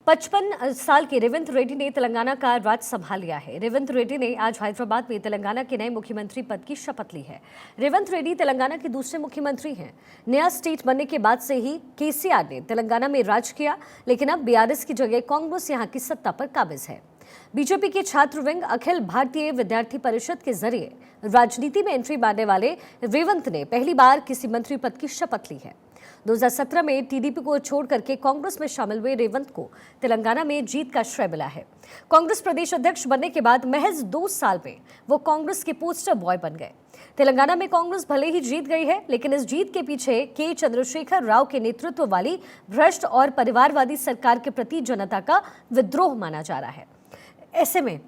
55 साल के रेवंत रेड्डी ने तेलंगाना का राज संभाल लिया है। रेवंत रेड्डी ने आज हैदराबाद में तेलंगाना के नए मुख्यमंत्री पद की शपथ ली है। रेवंत रेड्डी तेलंगाना के दूसरे मुख्यमंत्री हैं। नया स्टेट बनने के बाद से ही केसीआर ने तेलंगाना में राज किया, लेकिन अब बीआरएस की जगह कांग्रेस यहां की सत्ता पर काबिज है। बीजेपी के छात्र विंग अखिल भारतीय विद्यार्थी परिषद के जरिए राजनीति में एंट्री मारने वाले रेवंत ने पहली बार किसी मंत्री पद की शपथ ली है। 2017 में टीडीपी को छोड़ करके कांग्रेस में शामिल हुए रेवंत को तेलंगाना में जीत का श्रेय मिला है। कांग्रेस प्रदेश अध्यक्ष बनने के बाद महज 2 साल में वो कांग्रेस के पोस्टर बॉय बन गए। तेलंगाना में कांग्रेस भले ही जीत गई है, लेकिन इस जीत के पीछे के चंद्रशेखर राव के नेतृत्व वाली भ्रष्ट और परिवारवादी सरकार के प्रति जनता का विद्रोह माना जा रहा है। ऐसे में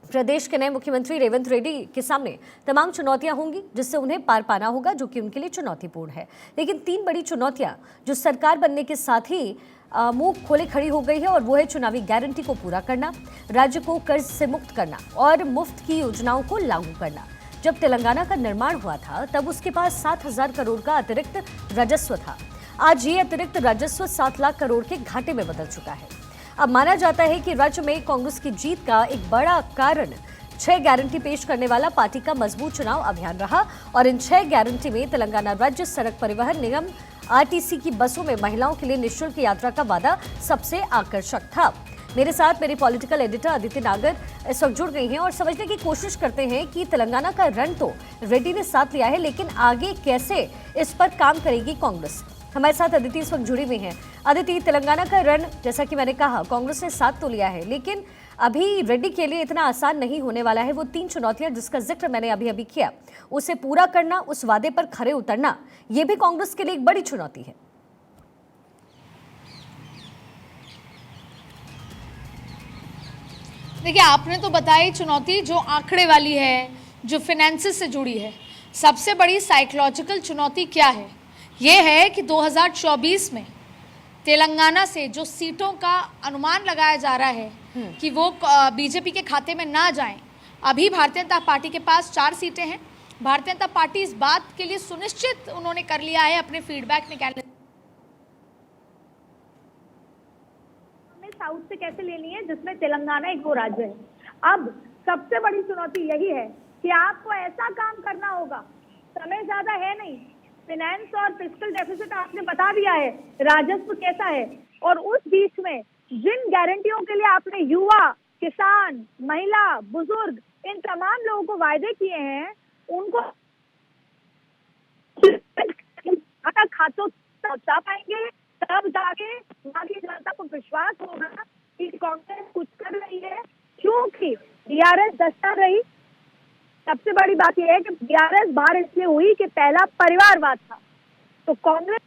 प्रदेश के नए मुख्यमंत्री रेवंत रेड्डी के सामने तमाम चुनौतियां होंगी, जिससे उन्हें पार पाना होगा, जो कि उनके लिए चुनौतीपूर्ण है। लेकिन 3 बड़ी चुनौतियां जो सरकार बनने के साथ ही मुंह खोले खड़ी हो गई है, और वो है चुनावी गारंटी को पूरा करना, राज्य को कर्ज से मुक्त करना और मुफ्त की योजनाओं को लागू करना। जब तेलंगाना का निर्माण हुआ था तब उसके पास 7,000 करोड़ का अतिरिक्त राजस्व था। आज ये अतिरिक्त राजस्व 7 लाख करोड़ के घाटे में बदल चुका है। अब माना जाता है कि राज्य में कांग्रेस की जीत का एक बड़ा कारण 6 गारंटी पेश करने वाला पार्टी का मजबूत चुनाव अभियान रहा, और इन 6 गारंटी में तेलंगाना राज्य सड़क परिवहन निगम आरटीसी की बसों में महिलाओं के लिए निःशुल्क यात्रा का वादा सबसे आकर्षक था। मेरे साथ मेरी पॉलिटिकल एडिटर अदिति नागर इस वक्त जुड़ गई हैं और समझने की कोशिश करते हैं कि तेलंगाना का रण तो रेड्डी ने साथ लिया है, लेकिन आगे कैसे इस पर काम करेगी कांग्रेस। हमारे साथ अदिति इस वक्त जुड़ी हुई हैं। अदिति, तेलंगाना का रण, जैसा कि मैंने कहा, कांग्रेस ने साथ तो लिया है, लेकिन अभी रेड्डी के लिए इतना आसान नहीं होने वाला है। वो 3 चुनौतियां जिसका जिक्र मैंने अभी किया, उसे पूरा करना, उस वादे पर खरे उतरना, ये भी कांग्रेस के लिए एक बड़ी चुनौती है। देखिए, आपने तो बताई चुनौती जो आंकड़े वाली है, जो फाइनेंसेस से जुड़ी है। सबसे बड़ी साइकोलॉजिकल चुनौती क्या है? ये है कि 2024 में तेलंगाना से जो सीटों का अनुमान लगाया जा रहा है कि वो बीजेपी के खाते में ना जाएं। अभी भारतीय जनता पार्टी के पास 4 सीटें हैं। भारतीय जनता पार्टी इस बात के लिए सुनिश्चित उन्होंने कर लिया है अपने फीडबैक निकालने, हमें साउथ से कैसे लेनी है, जिसमें तेलंगाना एक वो राज्य है। अब सबसे बड़ी चुनौती यही है कि आपको ऐसा काम करना होगा, समय ज्यादा है नहीं, फाइनेंस और फिस्कल डेफिसिट आपने बता दिया है, राजस्व कैसा है, और उस बीच में जिन गारंटियों के लिए आपने युवा, किसान, महिला, बुजुर्ग, इन तमाम लोगों को वायदे किए हैं, उनको खातों पहुंचा पाएंगे, तब जाके वहां की जनता को विश्वास होगा कि कांग्रेस कुछ कर रही है, क्योंकि बीआरएस दस्ता रही। सबसे बड़ी बात यह है कि बीआरएस बाहर इसलिए हुई कि पहला परिवारवाद था, तो कांग्रेस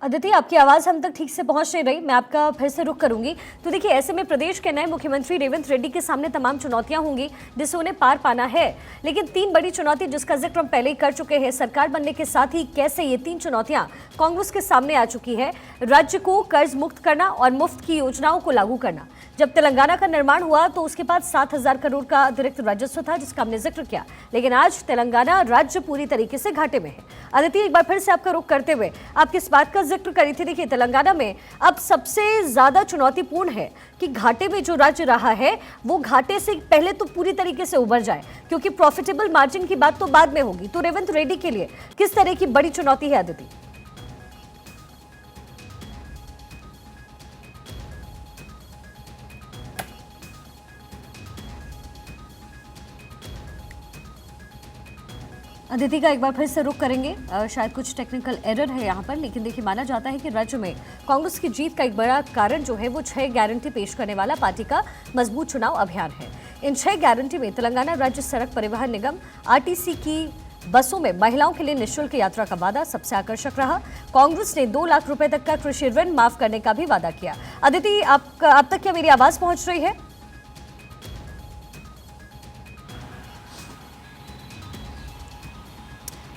अदिति, आपकी आवाज हम तक ठीक से पहुंच नहीं रही, मैं आपका फिर से रुख करूंगी। तो देखिए, ऐसे में प्रदेश के नए मुख्यमंत्री रेवंत रेड्डी के सामने तमाम चुनौतियां होंगी जिससे उन्हें पार पाना है, लेकिन 3 बड़ी चुनौती जिसका जिक्र हम पहले ही कर चुके हैं। सरकार बनने के साथ ही कैसे ये 3 चुनौतियां कांग्रेस के सामने आ चुकी है। राज्य को कर्ज मुक्त करना और मुफ्त की योजनाओं को लागू करना। जब तेलंगाना का निर्माण हुआ तो उसके पास 7,000 करोड़ का अतिरिक्त राजस्व था, जिसका हमने जिक्र किया, लेकिन आज तेलंगाना राज्य पूरी तरीके से घाटे में है। अदिति, एक बार फिर से आपका रुख करते हुए आप किस बात का जिक्र करी थी? देखिए, तेलंगाना में अब सबसे ज्यादा चुनौतीपूर्ण है कि घाटे में जो राज्य रहा है वो घाटे से पहले तो पूरी तरीके से उबर जाए, क्योंकि प्रॉफिटेबल मार्जिन की बात तो बाद में होगी। तो रेवंत रेड्डी के लिए किस तरह की बड़ी चुनौती है अदिति? अदिति का एक बार फिर से रुख करेंगे। शायद कुछ टेक्निकल एरर है यहाँ पर, लेकिन देखिए, माना जाता है कि राज्य में कांग्रेस की जीत का एक बड़ा कारण जो है वो 6 गारंटी पेश करने वाला पार्टी का मजबूत चुनाव अभियान है। इन 6 गारंटी में तेलंगाना राज्य सड़क परिवहन निगम आरटीसी की बसों में महिलाओं के लिए निःशुल्क यात्रा का वादा सबसे आकर्षक रहा। कांग्रेस ने 2 लाख रुपए तक का कृषि ऋण माफ करने का भी वादा किया। अदिति, आप तक क्या मेरी आवाज पहुंच रही है?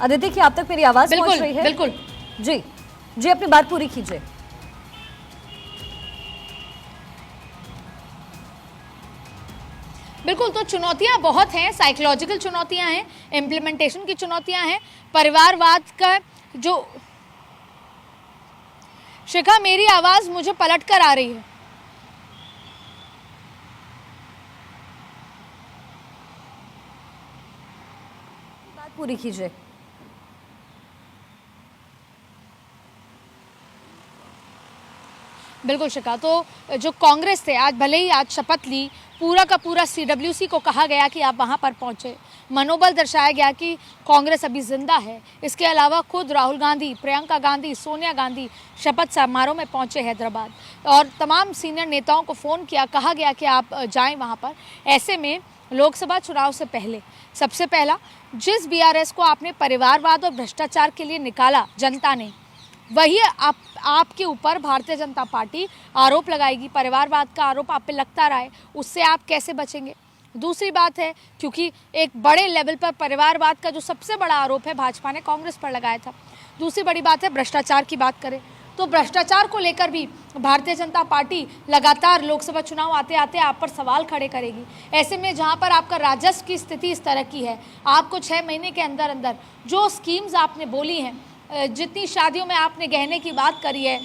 अदिति, क्या आप तक मेरी आवाज पहुंच रही है? बिल्कुल। जी, अपनी बात पूरी कीजिए। बिल्कुल, तो चुनौतियां बहुत हैं, साइकोलॉजिकल चुनौतियां हैं, इम्प्लीमेंटेशन की चुनौतियां हैं, परिवारवाद का जो शिखा, मेरी आवाज मुझे पलट कर आ रही है। बात पूरी कीजिए। बिल्कुल शिखा, तो जो कांग्रेस थे, आज भले ही आज शपथ ली, पूरा का पूरा सीडब्ल्यूसी को कहा गया कि आप वहां पर पहुंचे, मनोबल दर्शाया गया कि कांग्रेस अभी जिंदा है। इसके अलावा खुद राहुल गांधी, प्रियंका गांधी, सोनिया गांधी शपथ समारोह में पहुंचे हैदराबाद, और तमाम सीनियर नेताओं को फ़ोन किया, कहा गया कि आप जाएं वहां पर। ऐसे में लोकसभा चुनाव से पहले सबसे पहला, जिस बीआरएस को आपने परिवारवाद और भ्रष्टाचार के लिए निकाला जनता ने, वही आपके ऊपर भारतीय जनता पार्टी आरोप लगाएगी। परिवारवाद का आरोप आप पे लगता रहा है, उससे आप कैसे बचेंगे? दूसरी बात है, क्योंकि एक बड़े लेवल पर परिवारवाद का जो सबसे बड़ा आरोप है भाजपा ने कांग्रेस पर लगाया था। दूसरी बड़ी बात है, भ्रष्टाचार की बात करें तो भ्रष्टाचार को लेकर भी भारतीय जनता पार्टी लगातार लोकसभा चुनाव आते आते आप पर सवाल खड़े करेगी। ऐसे में जहां पर आपका राजस्व की स्थिति इस तरह की है, आपको 6 महीने के अंदर अंदर जो स्कीम्स आपने बोली हैं, जितनी शादियों में आपने गहने की बात करी है,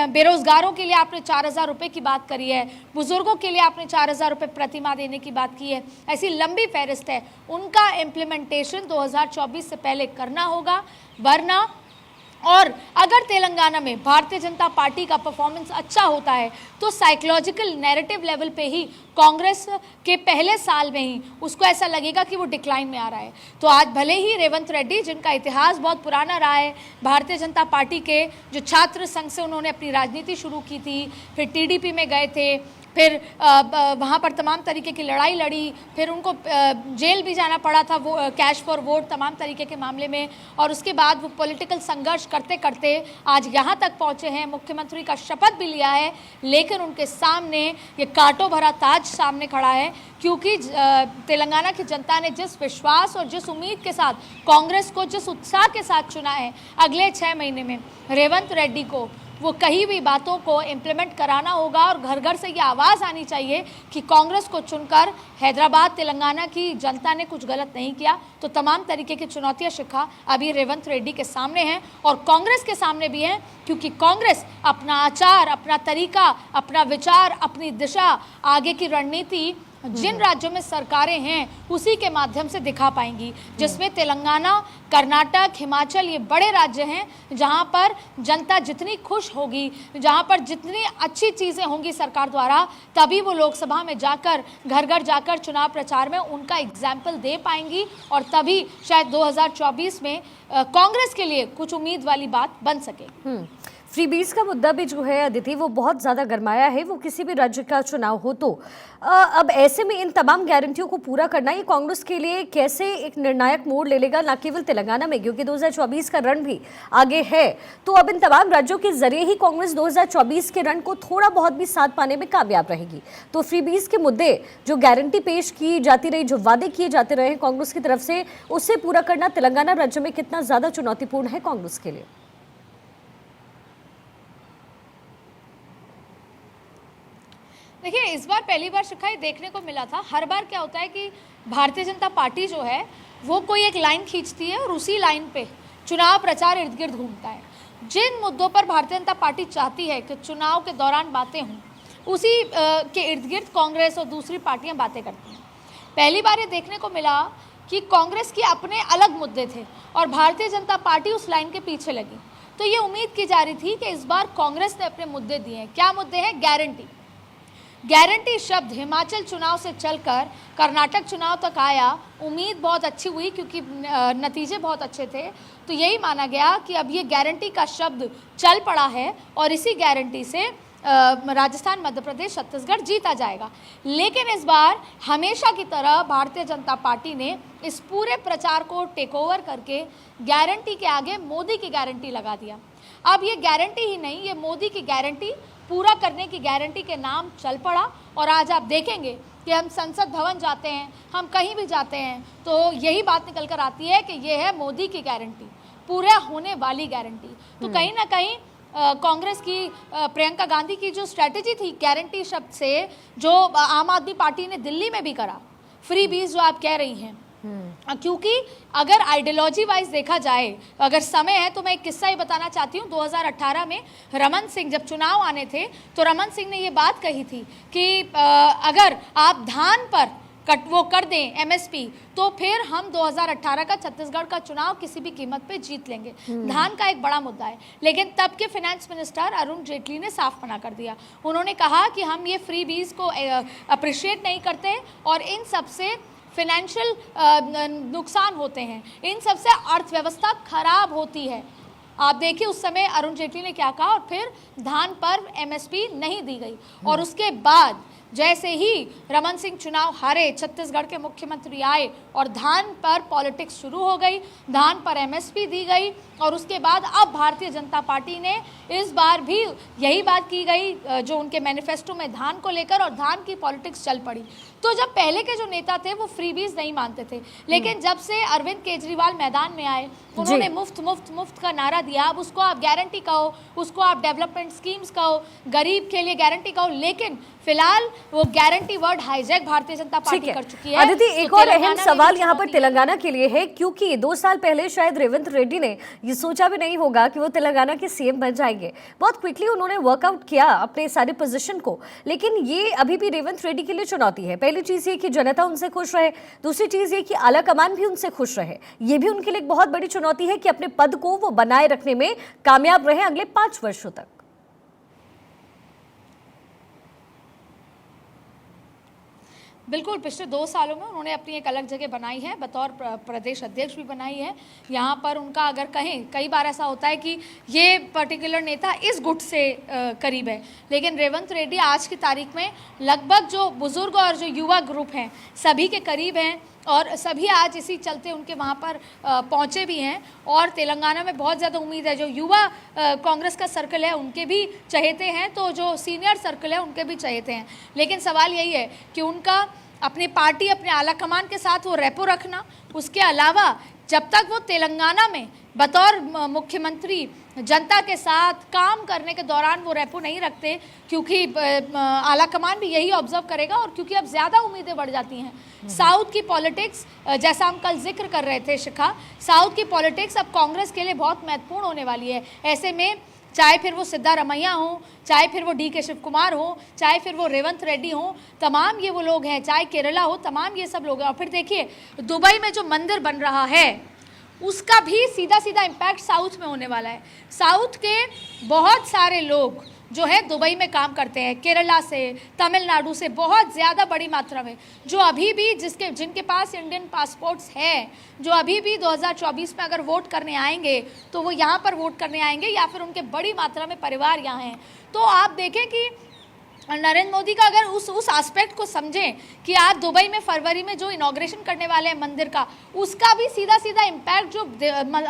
बेरोजगारों के लिए आपने 4,000 रुपये की बात करी है, बुजुर्गों के लिए आपने 4,000 रुपये प्रति माह देने की बात की है, ऐसी लंबी फहरिस्त है। उनका इम्प्लीमेंटेशन 2024 से पहले करना होगा, वरना और अगर तेलंगाना में भारतीय जनता पार्टी का परफॉर्मेंस अच्छा होता है तो साइकोलॉजिकल नैरेटिव लेवल पे ही कांग्रेस के पहले साल में ही उसको ऐसा लगेगा कि वो डिक्लाइन में आ रहा है। तो आज भले ही रेवंत रेड्डी, जिनका इतिहास बहुत पुराना रहा है, भारतीय जनता पार्टी के जो छात्र संघ से उन्होंने अपनी राजनीति शुरू की थी, फिर टीडीपी में गए थे, फिर वहाँ पर तमाम तरीके की लड़ाई लड़ी, फिर उनको जेल भी जाना पड़ा था वो कैश फॉर वोट तमाम तरीके के मामले में, और उसके बाद वो पॉलिटिकल संघर्ष करते करते आज यहाँ तक पहुँचे हैं, मुख्यमंत्री का शपथ भी लिया है। लेकिन उनके सामने ये कांटों भरा ताज सामने खड़ा है, क्योंकि तेलंगाना की जनता ने जिस विश्वास और जिस उम्मीद के साथ कांग्रेस को, जिस उत्साह के साथ चुना है, अगले 6 महीने में रेवंत रेड्डी को वो कहीं भी बातों को इम्प्लीमेंट कराना होगा, और घर घर से ये आवाज़ आनी चाहिए कि कांग्रेस को चुनकर हैदराबाद तेलंगाना की जनता ने कुछ गलत नहीं किया। तो तमाम तरीके की चुनौतियां शिखा अभी रेवंत रेड्डी के सामने हैं और कांग्रेस के सामने भी हैं, क्योंकि कांग्रेस अपना आचार, अपना तरीका, अपना विचार, अपनी दिशा, आगे की रणनीति जिन राज्यों में सरकारें हैं उसी के माध्यम से दिखा पाएंगी, जिसमें तेलंगाना, कर्नाटक, हिमाचल ये बड़े राज्य हैं जहां पर जनता जितनी खुश होगी, जहां पर जितनी अच्छी चीज़ें होंगी सरकार द्वारा, तभी वो लोकसभा में जाकर घर घर जाकर चुनाव प्रचार में उनका एग्जाम्पल दे पाएंगी, और तभी शायद 2024 में कांग्रेस के लिए कुछ उम्मीद वाली बात बन सके। फ्रीबीज का मुद्दा भी जो है अदिति, वो बहुत ज़्यादा गरमाया है, वो किसी भी राज्य का चुनाव हो तो। अब ऐसे में इन तमाम गारंटियों को पूरा करना ये कांग्रेस के लिए कैसे एक निर्णायक मोड़ ले लेगा, न केवल तेलंगाना में, क्योंकि 2024 का रण भी आगे है। तो अब इन तमाम राज्यों के जरिए ही कांग्रेस 2024 के रण को थोड़ा बहुत भी साथ पाने में कामयाब रहेगी। तो फ्रीबीज के मुद्दे, जो गारंटी पेश की जाती रही, जो वादे किए जाते रहे कांग्रेस की तरफ से, उससे पूरा करना तेलंगाना राज्य में कितना ज़्यादा चुनौतीपूर्ण है कांग्रेस के लिए? देखिए, इस बार पहली बार शिखा ये देखने को मिला था। हर बार क्या होता है कि भारतीय जनता पार्टी जो है वो कोई एक लाइन खींचती है और उसी लाइन पे चुनाव प्रचार इर्द गिर्द घूमता है। जिन मुद्दों पर भारतीय जनता पार्टी चाहती है कि चुनाव के दौरान बातें हों, उसी के इर्द गिर्द कांग्रेस और दूसरी पार्टियां बातें करती हैं। पहली बार ये देखने को मिला कि कांग्रेस के अपने अलग मुद्दे थे और भारतीय जनता पार्टी उस लाइन के पीछे लगी। तो ये उम्मीद की जा रही थी कि इस बार कांग्रेस ने अपने मुद्दे दिए हैं। क्या मुद्दे हैं? गारंटी शब्द हिमाचल चुनाव से चलकर कर्नाटक चुनाव तक आया। उम्मीद बहुत अच्छी हुई क्योंकि नतीजे बहुत अच्छे थे। तो यही माना गया कि अब ये गारंटी का शब्द चल पड़ा है और इसी गारंटी से राजस्थान, मध्य प्रदेश, छत्तीसगढ़ जीता जाएगा। लेकिन इस बार हमेशा की तरह भारतीय जनता पार्टी ने इस पूरे प्रचार को टेक ओवर करके गारंटी के आगे मोदी की गारंटी लगा दिया। अब ये गारंटी ही नहीं, ये मोदी की गारंटी, पूरा करने की गारंटी के नाम चल पड़ा। और आज आप देखेंगे कि हम संसद भवन जाते हैं, हम कहीं भी जाते हैं, तो यही बात निकल कर आती है कि ये है मोदी की गारंटी, पूरा होने वाली गारंटी। तो कहीं ना कहीं कांग्रेस की प्रियंका गांधी की जो स्ट्रेटेजी थी गारंटी शब्द से, जो आम आदमी पार्टी ने दिल्ली में भी करा, फ्री बीज जो आप कह रही हैं, क्योंकि अगर आइडियोलॉजी वाइज देखा जाए, अगर समय है तो मैं एक किस्सा ही बताना चाहती हूँ। 2018 में रमन सिंह जब चुनाव आने थे तो रमन सिंह ने ये बात कही थी कि अगर आप धान पर वो कर दें एमएसपी तो फिर हम 2018 का छत्तीसगढ़ का चुनाव किसी भी कीमत पे जीत लेंगे। धान का एक बड़ा मुद्दा है, लेकिन तब के फाइनेंस मिनिस्टर अरुण जेटली ने साफ मना कर दिया। उन्होंने कहा कि हम ये फ्री बीज को अप्रिशिएट नहीं करते और इन सबसे फाइनेंशियल नुकसान होते हैं, इन सबसे अर्थव्यवस्था खराब होती है। आप देखिए उस समय अरुण जेटली ने क्या कहा, और फिर धान पर एमएसपी नहीं दी गई। और उसके बाद जैसे ही रमन सिंह चुनाव हारे, छत्तीसगढ़ के मुख्यमंत्री आए और धान पर पॉलिटिक्स शुरू हो गई, धान पर एमएसपी दी गई। और उसके बाद अब भारतीय जनता पार्टी ने इस बार भी यही बात की गई जो उनके मैनिफेस्टो में धान को लेकर, और धान की पॉलिटिक्स चल पड़ी। तो जब पहले के जो नेता थे वो फ्रीबीज नहीं मानते थे, लेकिन जब से अरविंद केजरीवाल मैदान में आए, उन्होंने मुफ्त मुफ्त मुफ्त का नारा दिया। अब उसको आप गारंटी कहो, उसको आप डेवलपमेंट स्कीम्स कहो, गरीब के लिए गारंटी कहो, लेकिन फिलहाल वो guarantee word hijack Bharatiya Janata party कर चुकी है। अदिति, एक और अहम सवाल यहाँ पर तेलंगाना के लिए है, क्योंकि 2 साल पहले शायद रेवंत रेड्डी ने ये सोचा भी नहीं होगा कि वो तेलंगाना के सीएम बन जाएंगे। बहुत क्विकली उन्होंने वर्कआउट किया अपने सारे पोजीशन को, लेकिन ये अभी भी रेवंत रेड्डी के लिए चुनौती है। पहली चीज ये कि जनता उनसे खुश रहे, दूसरी चीज ये कि आला कमान भी उनसे खुश रहे। ये भी उनके लिए एक बहुत बड़ी चुनौती है कि अपने पद को वो बनाए रखने में कामयाब रहे अगले 5 वर्षों तक। बिल्कुल, पिछले 2 सालों में उन्होंने अपनी एक अलग जगह बनाई है, बतौर प्रदेश अध्यक्ष भी बनाई है। यहाँ पर उनका अगर कहें, कई बार ऐसा होता है कि ये पर्टिकुलर नेता इस गुट से करीब है, लेकिन रेवंत रेड्डी आज की तारीख में लगभग जो बुजुर्ग और जो युवा ग्रुप हैं सभी के करीब हैं, और सभी आज इसी चलते उनके वहाँ पर पहुँचे भी हैं। और तेलंगाना में बहुत ज़्यादा उम्मीद है, जो युवा कांग्रेस का सर्कल है उनके भी चहेते हैं, तो जो सीनियर सर्कल है उनके भी चहेते हैं। लेकिन सवाल यही है कि उनका अपनी पार्टी, अपने आला कमान के साथ वो रेपो रखना, उसके अलावा जब तक वो तेलंगाना में बतौर मुख्यमंत्री जनता के साथ काम करने के दौरान वो रेपो नहीं रखते, क्योंकि आला कमान भी यही ऑब्जर्व करेगा, और क्योंकि अब ज़्यादा उम्मीदें बढ़ जाती हैं। साउथ की पॉलिटिक्स, जैसा हम कल जिक्र कर रहे थे शिखा, साउथ की पॉलिटिक्स अब कांग्रेस के लिए बहुत महत्वपूर्ण होने वाली है। ऐसे में चाहे फिर वो सिद्धारमैया हो, चाहे फिर वो DK शिव कुमार हो, चाहे फिर वो रेवंत रेड्डी हो, तमाम ये वो लोग हैं, चाहे केरला हो, तमाम ये सब लोग हैं। और फिर देखिए दुबई में जो मंदिर बन रहा है उसका भी सीधा सीधा इम्पैक्ट साउथ में होने वाला है। साउथ के बहुत सारे लोग जो है दुबई में काम करते हैं, केरला से, तमिलनाडु से, बहुत ज़्यादा बड़ी मात्रा में, जो अभी भी जिनके पास इंडियन पासपोर्ट्स हैं, जो अभी भी 2024 में अगर वोट करने आएंगे तो वो यहाँ पर वोट करने आएंगे, या फिर उनके बड़ी मात्रा में परिवार यहाँ हैं। तो आप देखें कि नरेंद्र मोदी का अगर उस एस्पेक्ट को समझें कि आज दुबई में फरवरी में जो इनॉग्रेशन करने वाले हैं मंदिर का, उसका भी सीधा सीधा इम्पैक्ट जो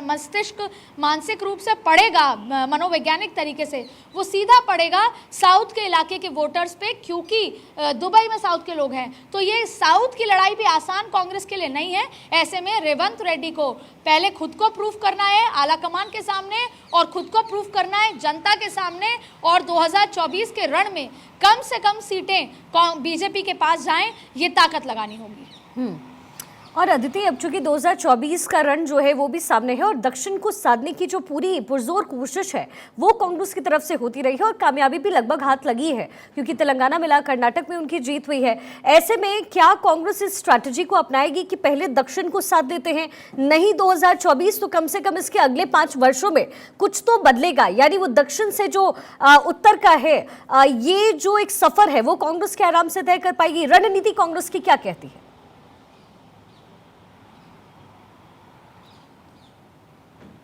मस्तिष्क मानसिक रूप से पड़ेगा, मनोवैज्ञानिक तरीके से वो सीधा पड़ेगा साउथ के इलाके के वोटर्स पे, क्योंकि दुबई में साउथ के लोग हैं। तो ये साउथ की लड़ाई भी आसान कांग्रेस के लिए नहीं है। ऐसे में रेवंत रेड्डी को पहले खुद को प्रूफ करना है आला कमान के सामने, और खुद को प्रूफ करना है जनता के सामने, और 2024 के रण में कम से कम सीटें बीजेपी के पास जाएं, ये ताकत लगानी होगी। और अदिति, अब चूंकि 2024 का रण जो है वो भी सामने है, और दक्षिण को साधने की जो पूरी पुरजोर कोशिश है वो कांग्रेस की तरफ से होती रही है, और कामयाबी भी लगभग हाथ लगी है, क्योंकि तेलंगाना मिला कर्नाटक में उनकी जीत हुई है। ऐसे में क्या कांग्रेस इस स्ट्रैटेजी को अपनाएगी कि पहले दक्षिण को साथ देते हैं, नहीं 2024 तो कम से कम इसके अगले 5 वर्षों में कुछ तो बदलेगा, यानी वो दक्षिण से जो उत्तर का है ये जो एक सफर है वो कांग्रेस के आराम से तय कर पाएगी? रणनीति कांग्रेस की क्या कहती है?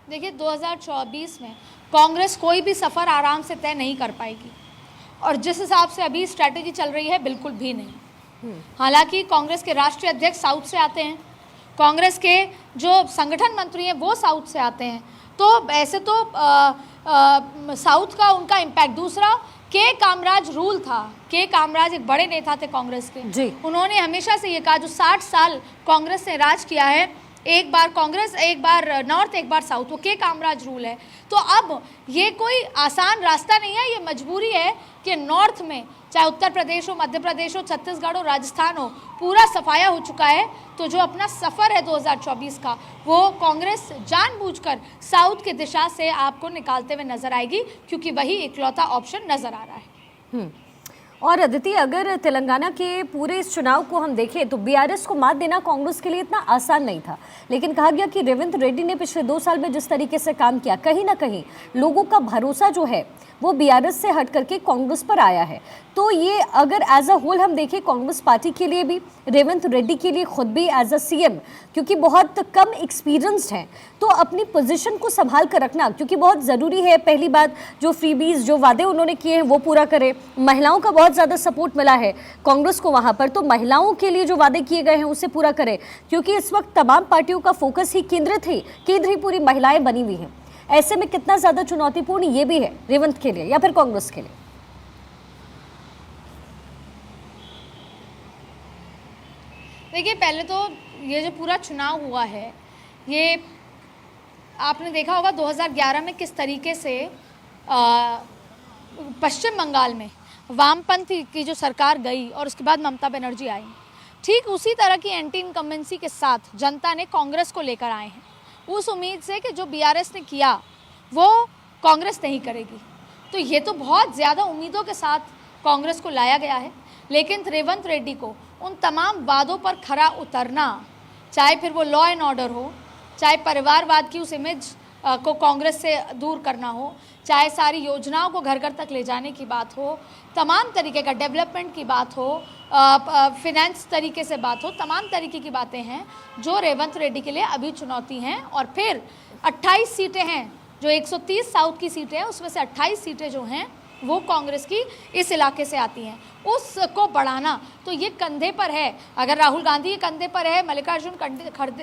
देखिए 2024 में कांग्रेस कोई भी सफ़र आराम से तय नहीं कर पाएगी, और जिस हिसाब से अभी स्ट्रैटेजी चल रही है बिल्कुल भी नहीं। हालांकि कांग्रेस के राष्ट्रीय अध्यक्ष साउथ से आते हैं, कांग्रेस के जो संगठन मंत्री हैं वो साउथ से आते हैं, तो ऐसे तो साउथ का उनका इम्पैक्ट। दूसरा, के कामराज रूल था, के कामराज एक बड़े नेता थे कांग्रेस के, उन्होंने हमेशा से ये कहा, जो 60 साल कांग्रेस ने राज किया है एक बार कांग्रेस, एक बार नॉर्थ, एक बार साउथ, वो के कामराज रूल है। तो अब ये कोई आसान रास्ता नहीं है, ये मजबूरी है कि नॉर्थ में चाहे उत्तर प्रदेश हो, मध्य प्रदेश हो, छत्तीसगढ़ हो, राजस्थान हो, पूरा सफाया हो चुका है। तो जो अपना सफ़र है 2024 का, वो कांग्रेस जानबूझकर साउथ की दिशा से आपको निकालते हुए नजर आएगी, क्योंकि वही इकलौता ऑप्शन नजर आ रहा है। और अदिति, अगर तेलंगाना के पूरे इस चुनाव को हम देखें तो बीआरएस को मात देना कांग्रेस के लिए इतना आसान नहीं था, लेकिन कहा गया कि रेवंत रेड्डी ने पिछले 2 साल में जिस तरीके से काम किया, कहीं ना कहीं लोगों का भरोसा जो है वो बीआरएस से हट करके कांग्रेस पर आया है। तो ये अगर एज अ होल हम देखें कांग्रेस पार्टी के लिए भी, रेवंत रेड्डी के लिए खुद भी एज अ सीएम, क्योंकि बहुत कम एक्सपीरियंस्ड हैं, तो अपनी पोजीशन को संभाल कर रखना क्योंकि बहुत ज़रूरी है। पहली बात, जो फ्रीबीज, जो वादे उन्होंने किए हैं वो पूरा करें। महिलाओं का बहुत ज़्यादा सपोर्ट मिला है कांग्रेस को वहाँ पर, तो महिलाओं के लिए जो वादे किए गए हैं उसे पूरा करें, क्योंकि इस वक्त तमाम पार्टियों का फोकस ही केंद्र ही पूरी महिलाएं बनी हुई हैं। ऐसे में कितना ज़्यादा चुनौतीपूर्ण ये भी है रेवंत के लिए या फिर कांग्रेस के लिए? देखिए, पहले तो ये जो पूरा चुनाव हुआ है, ये आपने देखा होगा 2011 में किस तरीके से पश्चिम बंगाल में वामपंथी की जो सरकार गई और उसके बाद ममता बनर्जी आई, ठीक उसी तरह की एंटी इनकम्बेंसी के साथ जनता ने कांग्रेस को लेकर आए हैं, उस उम्मीद से कि जो बीआरएस ने किया वो कांग्रेस नहीं करेगी। तो ये तो बहुत ज़्यादा उम्मीदों के साथ कांग्रेस को लाया गया है, लेकिन रेवंत रेड्डी को उन तमाम वादों पर खरा उतरना, चाहे फिर वो लॉ एंड ऑर्डर हो, चाहे परिवारवाद की उस इमेज को कांग्रेस से दूर करना हो, चाहे सारी योजनाओं को घर घर तक ले जाने की बात हो, तमाम तरीके का डेवलपमेंट की बात हो, फिनेंस तरीके से बात हो, तमाम तरीके की बातें हैं जो रेवंत रेड्डी के लिए अभी चुनौती हैं। और फिर 28 सीटें हैं, जो 130 साउथ की सीटें हैं उसमें से 28 सीटें जो हैं वो कांग्रेस की इस इलाके से आती हैं, उसको बढ़ाना तो ये कंधे पर है। अगर राहुल गांधी के कंधे पर है, मल्लिकार्जुन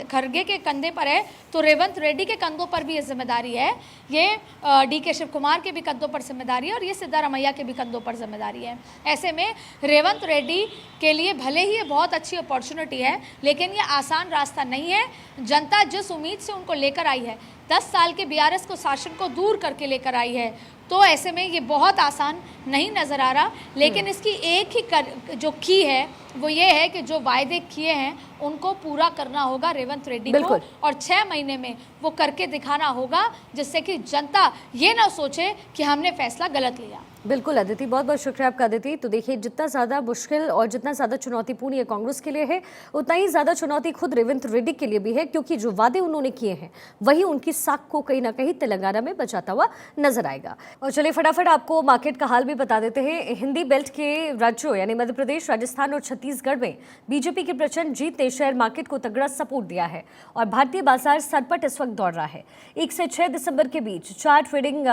खड़गे के कंधे पर है, तो रेवंत रेड्डी के कंधों पर भी ये जिम्मेदारी है, ये डीके शिव कुमार के भी कंधों पर जिम्मेदारी है और ये सिद्धारमैया के भी कंधों पर जिम्मेदारी है। ऐसे में रेवंत रेड्डी के लिए भले ही ये बहुत अच्छी अपॉर्चुनिटी है, लेकिन ये आसान रास्ता नहीं है। जनता जिस उम्मीद से उनको लेकर आई है, 10 साल के बीआरएस को शासन को दूर करके लेकर आई है, तो ऐसे में ये बहुत आसान नहीं नज़र आ रहा। लेकिन इसकी एक ही जो की है वो ये है कि जो वायदे किए हैं उनको पूरा करना होगा रेवंत रेड्डी को, और 6 महीने में वो करके दिखाना होगा, जिससे कि जनता ये ना सोचे कि हमने फैसला गलत लिया। बिल्कुल अदिति, बहुत बहुत शुक्रिया आपका अदिति। तो देखिए, जितना ज़्यादा मुश्किल और जितना ज़्यादा चुनौतीपूर्ण ये कांग्रेस के लिए है, उतना ही ज़्यादा चुनौती खुद रेवंत रेड्डी के लिए भी है, क्योंकि जो वादे उन्होंने किए हैं वही उनकी साख को कहीं ना कहीं तेलंगाना में बचाता हुआ नजर आएगा। और चलिए फटाफट आपको मार्केट का हाल भी बता देते हैं। हिंदी बेल्ट के राज्यों यानी मध्य प्रदेश, राजस्थान और छत्तीसगढ़ में बीजेपी की प्रचंड जीत ने शेयर मार्केट को तगड़ा सपोर्ट दिया है और भारतीय बाजार सरपट इस वक्त दौड़ रहा है। 1 से 6 दिसंबर के बीच 4 ट्रेडिंग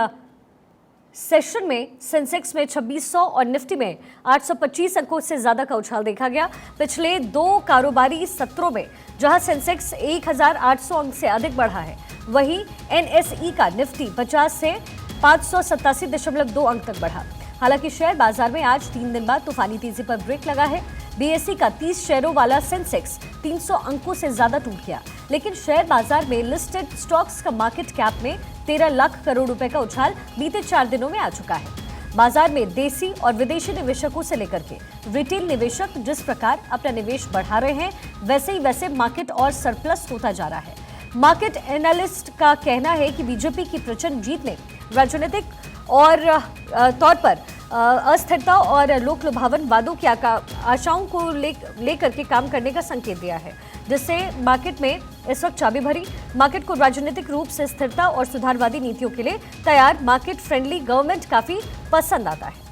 सेशन में सेंसेक्स में 2600 और निफ्टी में 825 अंकों से ज्यादा का उछाल देखा गया। पिछले 2 कारोबारी सत्रों में जहां सेंसेक्स 1800 अंक से अधिक बढ़ा है, वहीं एनएसई का निफ्टी 50 से 587.2 अंक तक बढ़ा। हालांकि शेयर बाजार में आज 3 दिन बाद तूफानी तेजी पर ब्रेक लगा है। बीएसई का 30 शेयरों वाला सेंसेक्स 300 अंकों से ज्यादा टूट गया, लेकिन शेयर बाजार में लिस्टेड स्टॉक्स का मार्केट कैप में 13 लाख करोड़ रुपए का उछाल बीते 4 दिनों में आ चुका है। बाजार में देसी और विदेशी निवेशकों से लेकर के रिटेल निवेशक जिस प्रकार अपना निवेश बढ़ा रहे हैं, वैसे मार्केट और सरप्लस होता जा रहा है। मार्केट एनालिस्ट का कहना है कि बीजेपी की प्रचंड जीत ने राजनीतिक और तौर पर अस्थिरता और लोक लुभावन वादों की आशाओं को लेकर के काम करने का संकेत दिया है, जिससे मार्केट में इस वक्त चाबी भरी। मार्केट को राजनीतिक रूप से स्थिरता और सुधारवादी नीतियों के लिए तैयार मार्केट फ्रेंडली गवर्नमेंट काफी पसंद आता है।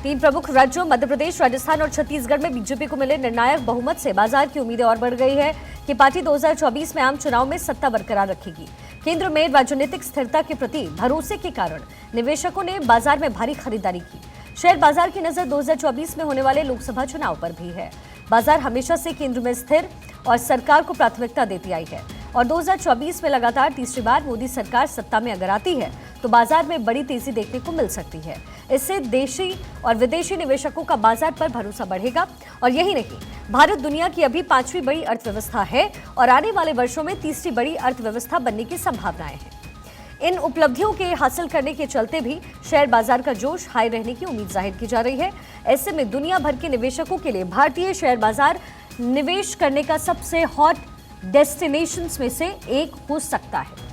3 प्रमुख राज्यों मध्य प्रदेश, राजस्थान और छत्तीसगढ़ में बीजेपी को मिले निर्णायक बहुमत से बाजार की उम्मीदें और बढ़ गई है कि पार्टी 2024 में आम चुनाव में सत्ता बरकरार रखेगी। केंद्र में राजनीतिक स्थिरता के प्रति भरोसे के कारण निवेशकों ने बाजार में भारी खरीदारी की। शेयर बाजार की नजर 2024 में होने वाले लोकसभा चुनाव पर भी है। बाजार हमेशा से केंद्र में स्थिर और सरकार को प्राथमिकता देती आई है और 2024 में लगातार तीसरी बार मोदी सरकार सत्ता में अगर आती है तो बाजार में बड़ी तेजी देखने को मिल सकती है। इससे देशी और विदेशी निवेशकों का बाजार पर भरोसा बढ़ेगा और यही नहीं, भारत दुनिया की अभी 5वीं बड़ी अर्थव्यवस्था है और आने वाले वर्षों में तीसरी बड़ी अर्थव्यवस्था बनने की संभावनाएं हैं। इन उपलब्धियों के हासिल करने के चलते भी शेयर बाजार का जोश हाई रहने की उम्मीद जाहिर की जा रही है। ऐसे में दुनिया भर के निवेशकों के लिए भारतीय शेयर बाजार निवेश करने का सबसे हॉट डेस्टिनेशंस में से एक हो सकता है।